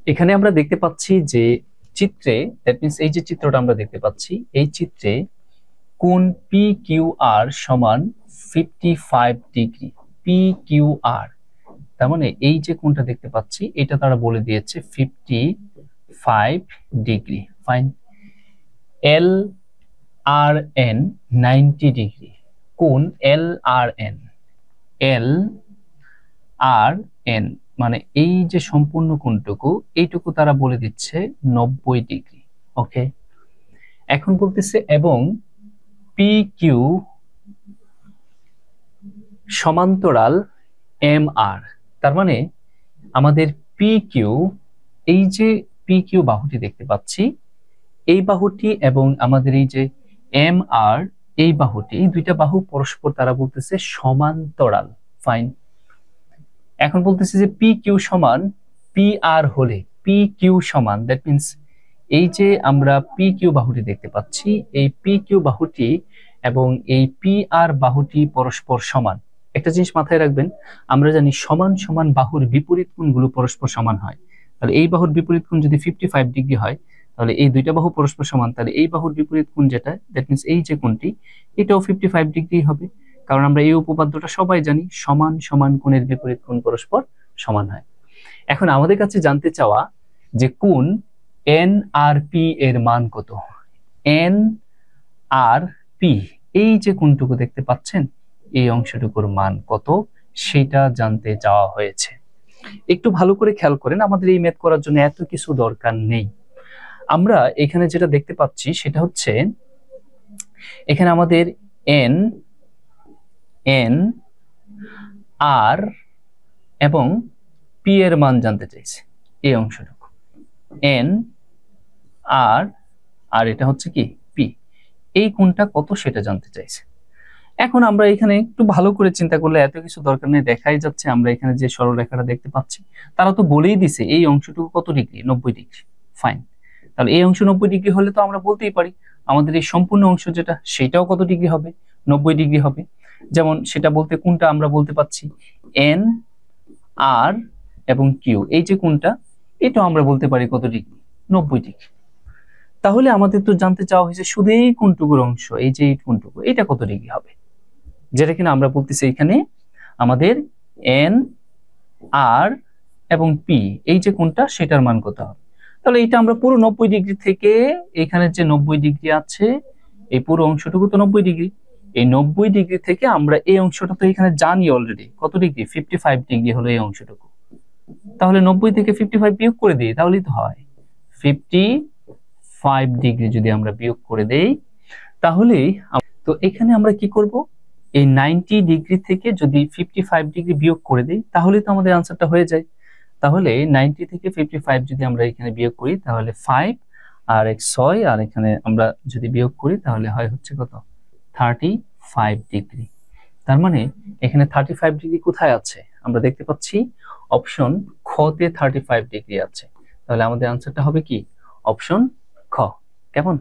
এখানে আমরা দেখতে পাচ্ছি যে চিত্রে, দ্যাট মিন্স এই যে চিত্রটা আমরা দেখতে পাচ্ছি, এই চিত্রে কোণ পি কিউ আর সমান 55 ডিগ্রি। পি কিউ আর, তার মানে এই যে কোণটা দেখতে পাচ্ছি এটা তারা বলে দিয়েছে 55 ডিগ্রি। ফাইন। এল আর এন 90 ডিগ্রি। কোণ এল আর এন, এল আর এন মানে এই যে সম্পূর্ণ কোণটুকু, এইটুকু তারা বলে দিচ্ছে 90 ডিগ্রি। ওকে, এখন বলতেছে এবং পি কিউ সমান্তরাল এম আর, তার মানে আমাদের পি কিউ, এই যে পি কিউ বাহুটি দেখতে পাচ্ছি, এই বাহুটি এবং আমাদের এই যে এম আর এই বাহুটি, এই দুইটা বাহু পরস্পর তারা বলতেছে সমান্তরাল। ফাইন। এখন বলতেছে যে পি কিউ সমান পি আর হলে, পি কিউ সমান, দ্যাট মিন্স এই যে আমরা পি কিউ বাহুটি দেখতে পাচ্ছি, এই পি কিউ বাহুটি এবং এই পি আর বাহুটি পরস্পর সমান। একটা জিনিস মাথায় রাখবেন, আমরা জানি সমান সমান বাহুর বিপরীত কোণগুলো পরস্পর সমান হয়। তাহলে এই বাহুর বিপরীত কোণ যদি 55 ডিগ্রি হয়, তাহলে এই দুইটা বাহু পরস্পর সমান, তাহলে এই বাহুর বিপরীত কোণ যেটা, দ্যাট মিন্স এই যে কোণটি, এটাও 55 ডিগ্রি হবে। কারণ আমরা এই উপপাদ্যটা সবাই জানি, সমান সমান কোণের বিপরীত কোণ পরস্পর সমান হয়। এখন আমাদের কাছে জানতে চাওয়া যে কোণ এন আর পি এর মান কত। এন আর পি, এই যে কোণটুকু দেখতে পাচ্ছেন, এই অংশটুকুর মান কত সেটা জানতে চাওয়া হয়েছে। একটু ভালো করে খেয়াল করেন, আমাদের এই ম্যাথ করার জন্য এত কিছু দরকার নেই। আমরা এখানে যেটা দেখতে পাচ্ছি সেটা হচ্ছে, এখানে আমাদের এন, এন আর এবং পি এর মান জানতে চাইছে, এই অংশটুকু এন আর, আর এটা হচ্ছে কি পি, এই কোণটা কত সেটা জানতে চাইছে। এখন আমরা এখানে একটু ভালো করে চিন্তা করলে এত কিছু দরকার নেই, দেখাই যাচ্ছে আমরা এখানে যে সরলরেখাটা দেখতে পাচ্ছি, তারা তো বলেই দিছে এই অংশটুকু কত ডিগ্রি, 90 ডিগ্রি। ফাইন। তাহলে এই অংশ 90 ডিগ্রি হলে তো আমরা বলতেই পারি আমাদের এই সম্পূর্ণ অংশ যেটা, সেটাও কত ডিগ্রি হবে, 90 ডিগ্রি হবে। যেমন সেটা বলতে কোনটা আমরা বলতে পাচ্ছি, এন আর এবং কিউ, এই যে কোনটা, এটাও আমরা বলতে পারি কত ডিগ্রি, 90 ডিগ্রি। তাহলে আমাদের তো জানতে চাওয়া হয়েছে শুধু এই কোণটুকুর অংশ, এই যে এই কোণটুকু, এটা কত ডিগ্রি হবে, যেটা কিনা আমরা বলতেছি এখানে আমাদের এন আর এবং পি, এই যে কোণটা, সেটার মান কত হবে। তাহলে এটা আমরা পুরো 90 ডিগ্রি থেকে, এখানে যে 90 ডিগ্রি আছে এই পুরো অংশটুকু তো 90 ডিগ্রি, এই 90 ডিগ্রি থেকে আমরা এই অংশটা তো এখানে জানি অলরেডি কত ডিগ্রি, 55 ডিগ্রি হলো এই অংশটুকু। তাহলে 90 থেকে 55 বিয়োগ করে দিই, তাহলেই তো হয় 55 ডিগ্রি। যদি আমরা বিয়োগ করে দেই তাহলেই, তো এখানে আমরা কি করব, এই 90 ডিগ্রি থেকে যদি 55 ডিগ্রি বিয়োগ করে দিই তাহলে তো আমাদের আনসারটা হয়ে যায়। তাহলে 90 থেকে 55 যদি আমরা এখানে বিয়োগ করি তাহলে 5 আর 6, আর এখানে আমরা যদি বিয়োগ করি তাহলে হয় হচ্ছে কত, 35 ডিগ্রি। তার মানে এখানে 35 ডিগ্রি কোথায় আছে, আমরা দেখতে পাচ্ছি অপশন খ তে 35 ডিগ্রি আছে। তাহলে আমাদের আনসারটা হবে কি, অপশন খ। কেমন?